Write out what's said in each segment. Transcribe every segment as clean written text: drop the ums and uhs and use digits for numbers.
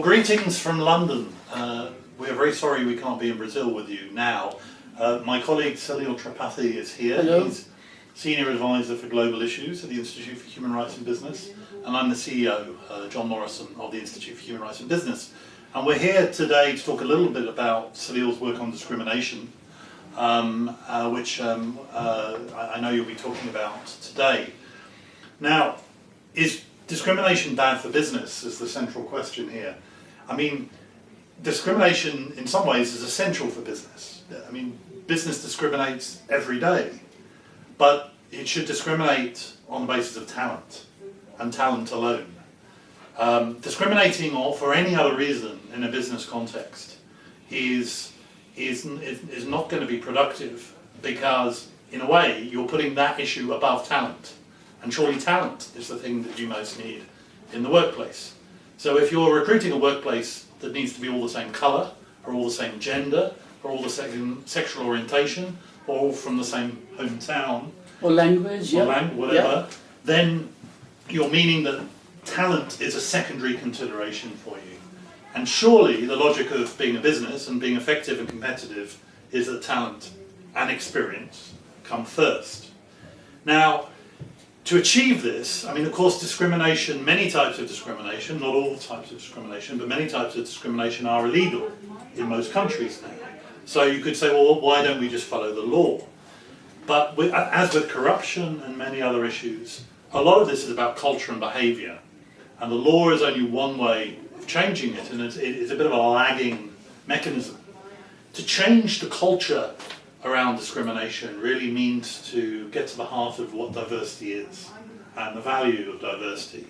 Greetings from London. We're very sorry we can't be in Brazil with you now. My colleague Salil Tripathi is here. Hello. He's Senior Advisor for Global Issues at the Institute for Human Rights and Business. And I'm the CEO, John Morrison, of the Institute for Human Rights and Business. And we're here today to talk a little bit about Salil's work on discrimination, which I know you'll be talking about today. Now, is discrimination bad for business is the central question here. I mean, discrimination in some ways is essential for business. I mean, business discriminates every day, but it should discriminate on the basis of talent and talent alone. Discriminating or for any other reason in a business context is not going to be productive, because in a way you're putting that issue above talent. And surely talent is the thing that you most need in the workplace. So if you're recruiting a workplace that needs to be all the same colour, or all the same gender, or all the same sexual orientation, or all from the same hometown, or language, or whatever, then you're meaning that talent is a secondary consideration for you. And surely the logic of being a business and being effective and competitive is that talent and experience come first. Now, to achieve this, I mean, of course, discrimination, many types of discrimination, not all types of discrimination, but many types of discrimination are illegal in most countries now. So you could say, well, why don't we just follow the law? But as with corruption and many other issues, a lot of this is about culture and behaviour. And the law is only one way of changing it, and it's a bit of a lagging mechanism. To change the culture around discrimination really means to get to the heart of what diversity is and the value of diversity,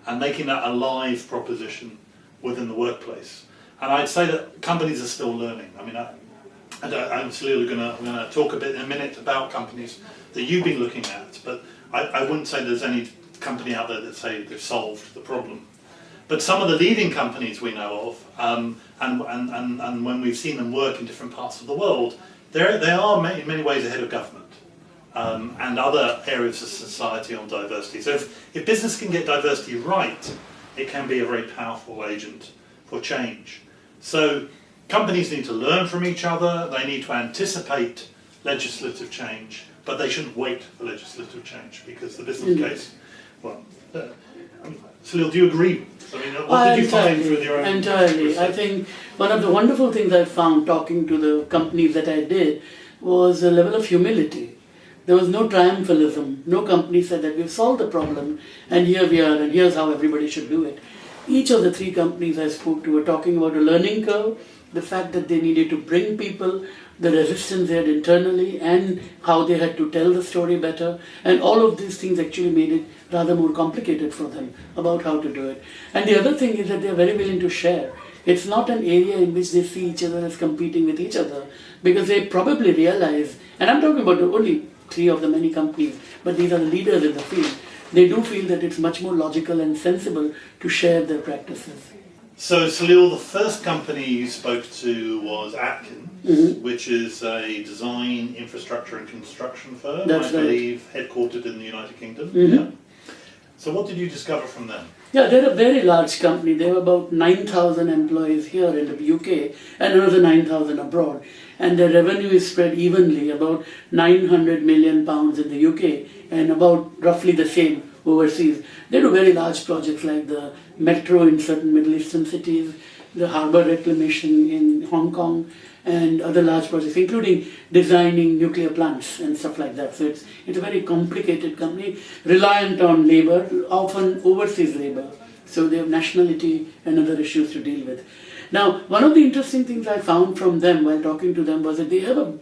and making that a live proposition within the workplace. And I'd say that companies are still learning. I mean, I'm Salil going to talk a bit in a minute about companies that you've been looking at, but I wouldn't say there's any company out there that say they've solved the problem. But some of the leading companies we know of, and when we've seen them work in different parts of the world, they are in many ways ahead of government and other areas of society on diversity. So if business can get diversity right, it can be a very powerful agent for change. So companies need to learn from each other, they need to anticipate legislative change, but they shouldn't wait for legislative change, because the business case, well, Salil, do you agree? I mean, what did you find through your own Entirely. research? I think one of the wonderful things I found talking to the companies that I did was a level of humility. There was no triumphalism. No company said that we've solved the problem and here we are and here's how everybody should do it. Each of the three companies I spoke to were talking about a learning curve, the fact that they needed to bring people, the resistance they had internally, and how they had to tell the story better, and all of these things actually made it rather more complicated for them about how to do it. And the other thing is that they are very willing to share. It's not an area in which they see each other as competing with each other, because they probably realize, and I'm talking about only three of the many companies, but these are the leaders in the field, they do feel that it's much more logical and sensible to share their practices. So, Salil, the first company you spoke to was Atkins, which is a design, infrastructure and construction firm, That's I believe, headquartered in the United Kingdom. Mm-hmm. So what did you discover from them? Yeah, they're a very large company. They have about 9,000 employees here in the UK and another 9,000 abroad. And their revenue is spread evenly, about £900 million in the UK and about roughly the same overseas. They do very large projects like the metro in certain Middle Eastern cities, the harbour reclamation in Hong Kong, and other large projects, including designing nuclear plants and stuff like that. So it's a very complicated company, reliant on labour, often overseas labour. So they have nationality and other issues to deal with. Now, one of the interesting things I found from them while talking to them was that they have a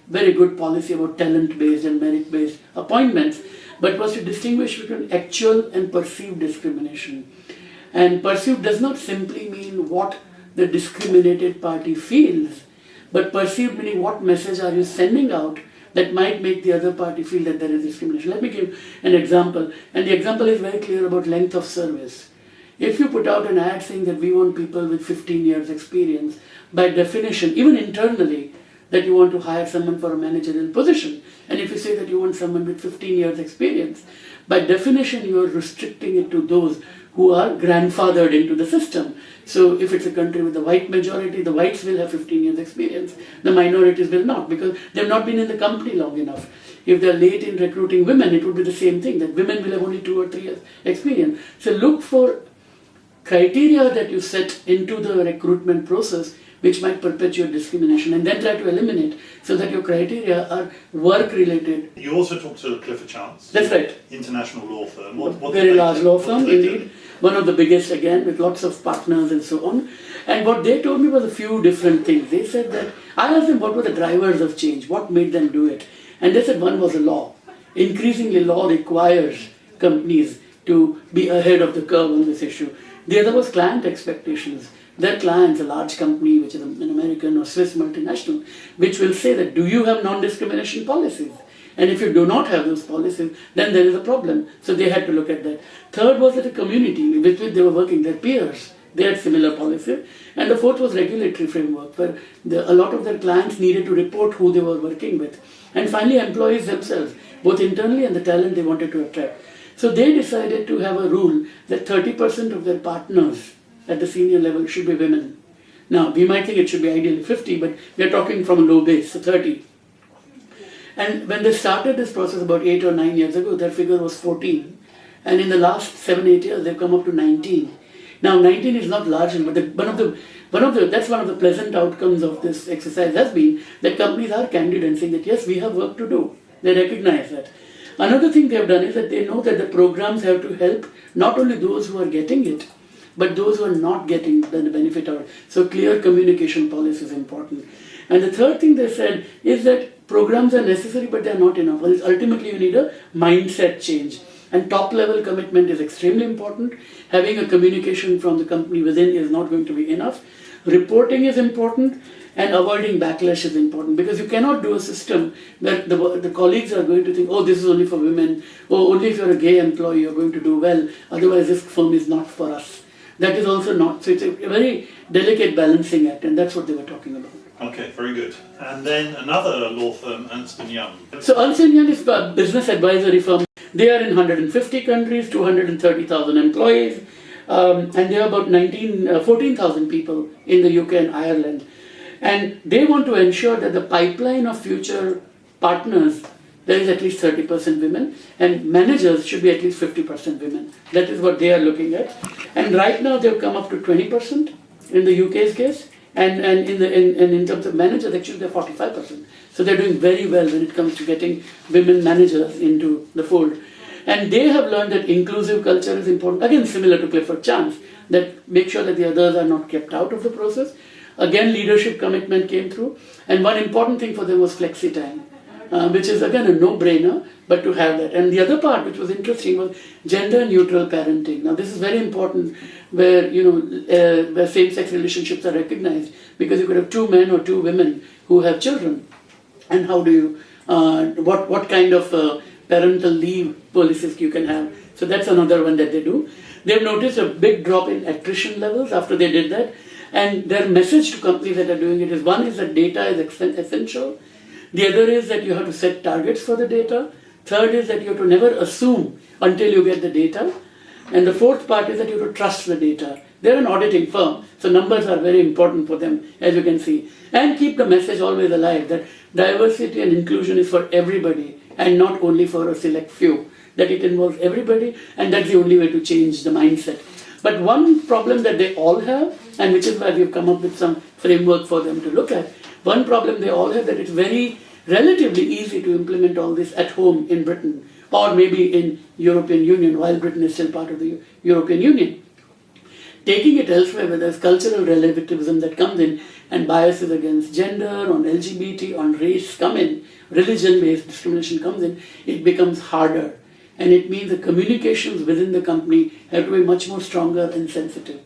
very good policy about talent-based and merit-based appointments, but was to distinguish between actual and perceived discrimination. And perceived does not simply mean what the discriminated party feels, but perceived meaning what message are you sending out that might make the other party feel that there is discrimination. Let me give an example, and the example is very clear about length of service. If you put out an ad saying that we want people with 15 years experience, by definition, even internally, that you want to hire someone for a managerial position, and if you say that you want someone with 15 years experience, by definition you are restricting it to those who are grandfathered into the system. So if it's a country with the white majority, the whites will have 15 years experience, the minorities will not, because they've not been in the company long enough. If they're late in recruiting women, it would be the same thing, that women will have only 2 or 3 years experience. So look for criteria that you set into the recruitment process which might perpetuate discrimination, and then try to eliminate so that your criteria are work related. You also talked to Clifford Chance. That's right. International law firm. What very large law what firm, do they indeed. do? One of the biggest, again, with lots of partners and so on. And what they told me was a few different things. They said that, I asked them what were the drivers of change, what made them do it. And they said one was the law. Increasingly, law requires companies to be ahead of the curve on this issue. The other was client expectations. Their clients, a large company, which is an American or Swiss multinational, which will say that, do you have non-discrimination policies? And if you do not have those policies, then there is a problem. So they had to look at that. Third was that the community with which they were working, their peers, they had similar policies. And the fourth was regulatory framework, where a lot of their clients needed to report who they were working with. And finally, employees themselves, both internally and the talent they wanted to attract. So they decided to have a rule that 30% of their partners at the senior level should be women. Now, we might think it should be ideally 50, but we are talking from a low base, so 30. And when they started this process about 8 or 9 years ago, their figure was 14. And in the last 7, 8 years, they've come up to 19. Now, 19 is not large, but that's one of the pleasant outcomes of this exercise has been that companies are candid and saying that, yes, we have work to do. They recognize that. Another thing they have done is that they know that the programs have to help not only those who are getting it, but those who are not getting the benefit of it. So clear communication policy is important. And the third thing they said is that programs are necessary, but they are not enough. Well, ultimately, you need a mindset change. And top level commitment is extremely important. Having a communication from the company within is not going to be enough. Reporting is important, and avoiding backlash is important, because you cannot do a system where the colleagues are going to think, oh, this is only for women, or only if you're a gay employee you're going to do well, otherwise this firm is not for us. That is also not. So it's a very delicate balancing act, and that's what they were talking about. Okay, very good. And then another law firm, Ernst & Young. So Ernst & Young is a business advisory firm. They are in 150 countries, 230,000 employees, and there are about 14,000 people in the UK and Ireland. And they want to ensure that the pipeline of future partners, there is at least 30% women, and managers should be at least 50% women. That is what they are looking at. And right now they've come up to 20% in the UK's case, and in terms of managers, actually they're 45%. So they're doing very well when it comes to getting women managers into the fold. And they have learned that inclusive culture is important, again similar to Clifford Chance, that make sure that the others are not kept out of the process. Again, leadership commitment came through, and one important thing for them was flexi time, which is again a no-brainer, but to have that. And the other part which was interesting was gender-neutral parenting. Now this is very important, where where same-sex relationships are recognized, because you could have 2 men or 2 women who have children, and how do you what kind of parental leave policies you can have. So that's another one that they do. They've noticed a big drop in attrition levels after they did that. And their message to companies that are doing it is, one is that data is essential. The other is that you have to set targets for the data. Third is that you have to never assume until you get the data. And the fourth part is that you have to trust the data. They're an auditing firm, so numbers are very important for them, as you can see. And keep the message always alive that diversity and inclusion is for everybody and not only for a select few. That it involves everybody, and that's the only way to change the mindset. But one problem that they all have, and which is why we've come up with some framework for them to look at, one problem they all have, that it's very relatively easy to implement all this at home in Britain, or maybe in European Union, while Britain is still part of the European Union. Taking it elsewhere, where there's cultural relativism that comes in, and biases against gender, on LGBT, on race come in, religion-based discrimination comes in, it becomes harder. And it means the communications within the company have to be much more stronger and sensitive.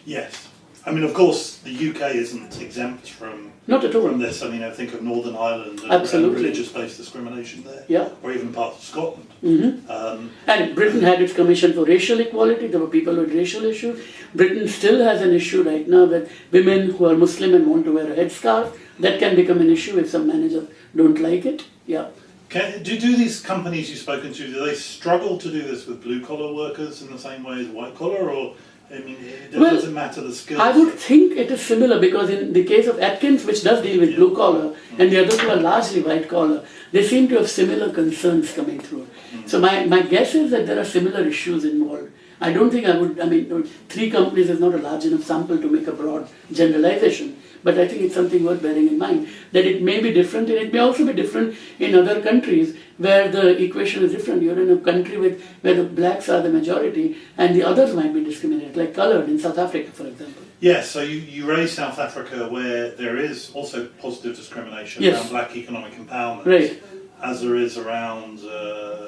Yes. I mean, of course, the UK isn't exempt from Not at all. From this. I mean, I think of Northern Ireland and Absolutely. religious-based discrimination there. Yeah. Or even parts of Scotland. Mm-hmm. And Britain had its Commission for Racial Equality. There were people with racial issues. Britain still has an issue right now that women who are Muslim and want to wear a headscarf, that can become an issue if some managers don't like it. Yeah. Do these companies you've spoken to, do they struggle to do this with blue-collar workers in the same way as white-collar, or, I mean, does it matter the skills? I would think it is similar, because in the case of Atkins, which does deal with blue-collar, and the other two are largely white-collar, they seem to have similar concerns coming through. So my guess is that there are similar issues involved. I don't think I mean, 3 companies is not a large enough sample to make a broad generalization. But I think it's something worth bearing in mind, that it may be different, and it may also be different in other countries where the equation is different. You're in a country where the blacks are the majority and the others might be discriminated, like coloured in South Africa, for example. Yes, so you raise South Africa, where there is also positive discrimination around black economic empowerment, right, as there is around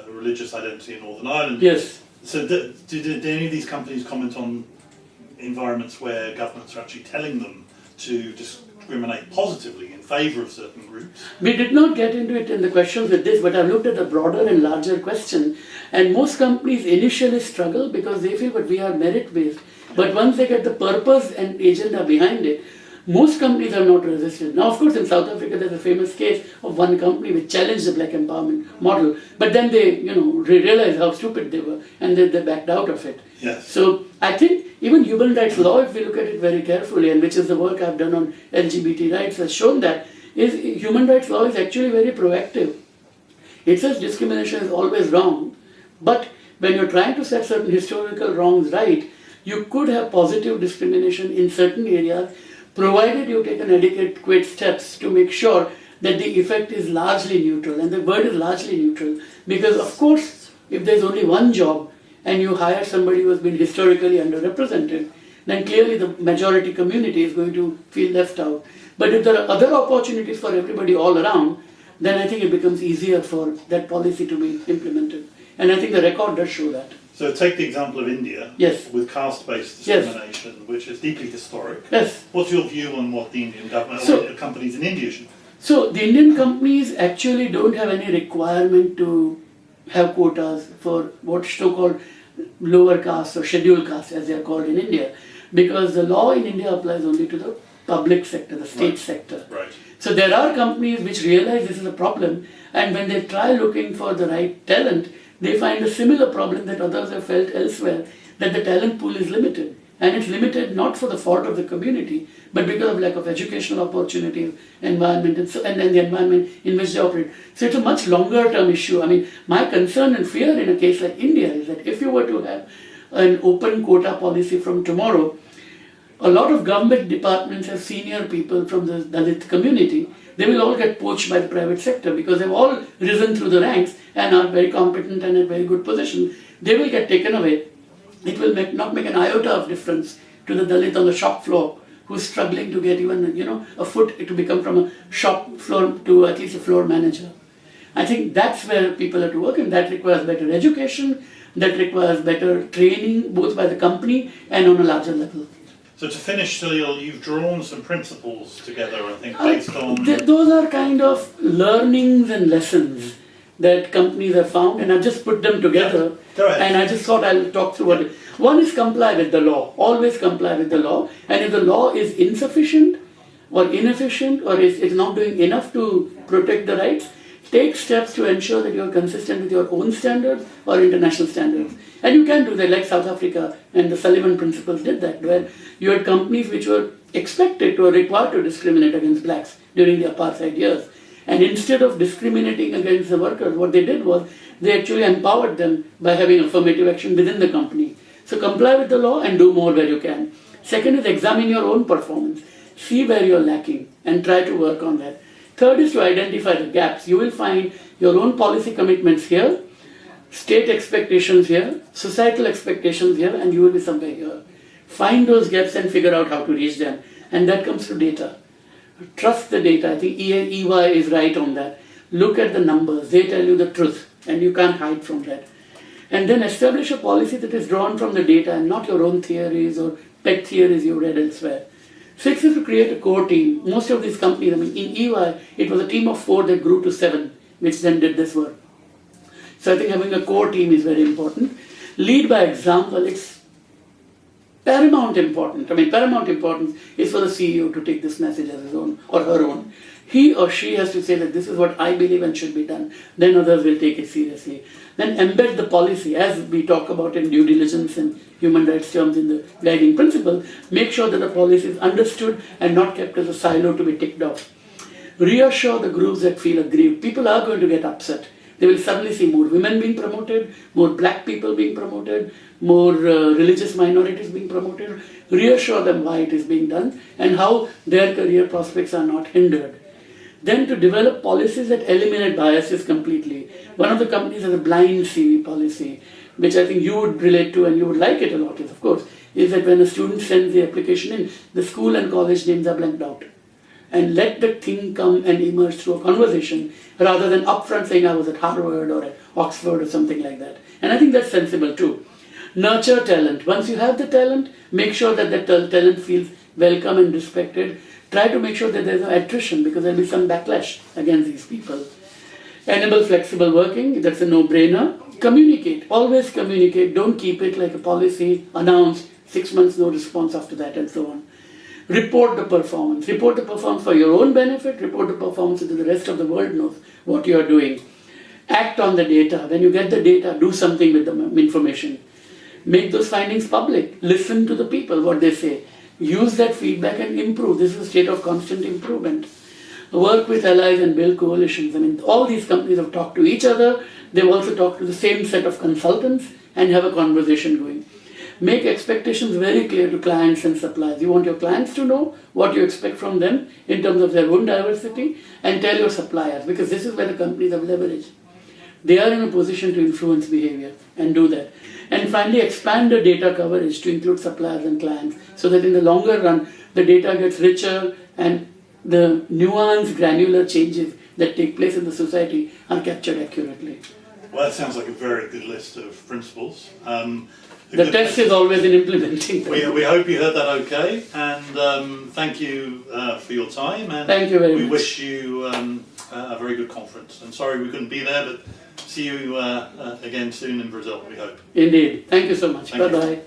religious identity in Northern Ireland. Yes. So did any of these companies comment on environments where governments are actually telling them to discriminate positively in favour of certain groups? We did not get into it in the questions with this, but I've looked at a broader and larger question, and most companies initially struggle because they feel that we are merit-based, but once they get the purpose and agenda behind it, most companies are not resistant. Now, of course, in South Africa, there's a famous case of one company which challenged the black empowerment model, but then they, realized how stupid they were, and then they backed out of it. Yes. So I think even human rights law, if we look at it very carefully, and which is the work I've done on LGBT rights, has shown that human rights law is actually very proactive. It says discrimination is always wrong, but when you're trying to set certain historical wrongs right, you could have positive discrimination in certain areas, provided you take an adequate steps to make sure that the effect is largely neutral. And the word is largely neutral because, of course, if there's only one job and you hire somebody who has been historically underrepresented, then clearly the majority community is going to feel left out. But if there are other opportunities for everybody all around, then I think it becomes easier for that policy to be implemented. And I think the record does show that. So take the example of India, yes, with caste-based discrimination, yes, which is deeply historic. Yes. What's your view on what the Indian government or companies in India should do? So the Indian companies actually don't have any requirement to have quotas for what's so-called lower caste or scheduled caste, as they are called in India, because the law in India applies only to the public sector, the state sector. Right. So there are companies which realize this is a problem, and when they try looking for the right talent, they find a similar problem that others have felt elsewhere, that the talent pool is limited. And it's limited not for the fault of the community, but because of lack of educational opportunities, environment, and the environment in which they operate. So it's a much longer term issue. I mean, my concern and fear in a case like India is that if you were to have an open quota policy from tomorrow, a lot of government departments have senior people from the Dalit community. They will all get poached by the private sector because they've all risen through the ranks and are very competent and at very good position. They will get taken away. It will not make an iota of difference to the Dalit on the shop floor who's struggling to get even a foot to become from a shop floor to at least a floor manager. I think that's where people have to work, and that requires better education, that requires better training both by the company and on a larger level. So to finish, Salil, you've drawn some principles together, I think, based on... Those are kind of learnings and lessons that companies have found, and I've just put them together. Go ahead. And I just thought I'll talk through what... One is comply with the law. Always comply with the law. And if the law is insufficient or inefficient or it's not doing enough to protect the rights, take steps to ensure that you're consistent with your own standards or international standards. And you can do that, like South Africa and the Sullivan Principles did that, where you had companies which were expected or required to discriminate against blacks during the apartheid years. And instead of discriminating against the workers, what they did was they actually empowered them by having affirmative action within the company. So comply with the law and do more where you can. Second is examine your own performance. See where you're lacking and try to work on that. Third is to identify the gaps. You will find your own policy commitments here, state expectations here, societal expectations here, and you will be somewhere here. Find those gaps and figure out how to reach them. And that comes to data. Trust the data. I think EY is right on that. Look at the numbers. They tell you the truth, and you can't hide from that. And then establish a policy that is drawn from the data and not your own theories or pet theories you read elsewhere. Six is to create a core team. Most of these companies, in EY, it was a team of 4 that grew to 7, which then did this work. So I think having a core team is very important. Lead by example. It's paramount important. Paramount importance is for the CEO to take this message as his own or her own. He or she has to say that this is what I believe and should be done. Then others will take it seriously. Then embed the policy, as we talk about in due diligence and human rights terms in the guiding principle. Make sure that the policy is understood and not kept as a silo to be ticked off. Reassure the groups that feel aggrieved. People are going to get upset. They will suddenly see more women being promoted, more black people being promoted, more religious minorities being promoted. Reassure them why it is being done and how their career prospects are not hindered. Then to develop policies that eliminate biases completely. One of the companies has a blind CV policy, which I think you would relate to and you would like it a lot, of course, is that when a student sends the application in, the school and college names are blanked out. And let the thing come and emerge through a conversation rather than upfront saying I was at Harvard or at Oxford or something like that. And I think that's sensible too. Nurture talent. Once you have the talent, make sure that that talent feels welcome and respected. Try to make sure that there's no attrition because there'll be some backlash against these people. Enable flexible working. That's a no-brainer. Communicate. Always communicate. Don't keep it like a policy, announce, 6 months no response after that and so on. Report the performance. Report the performance for your own benefit. Report the performance so that the rest of the world knows what you are doing. Act on the data. When you get the data, do something with the information. Make those findings public. Listen to the people, what they say. Use that feedback and improve. This is a state of constant improvement. Work with allies and build coalitions. I mean, all these companies have talked to each other. They've also talked to the same set of consultants and have a conversation going. Make expectations very clear to clients and suppliers. You want your clients to know what you expect from them in terms of their own diversity, and tell your suppliers, because this is where the companies have leverage. They are in a position to influence behavior and do that. And finally, expand the data coverage to include suppliers and clients so that in the longer run, the data gets richer and the nuanced, granular changes that take place in the society are captured accurately. Well, that sounds like a very good list of principles. The test is always in implementing them. We hope you heard that okay, and thank you for your time. And thank you very much. We wish you a very good conference. I'm sorry we couldn't be there, but see you again soon in Brazil, we hope. Indeed. Thank you so much. Thank you. Bye-bye.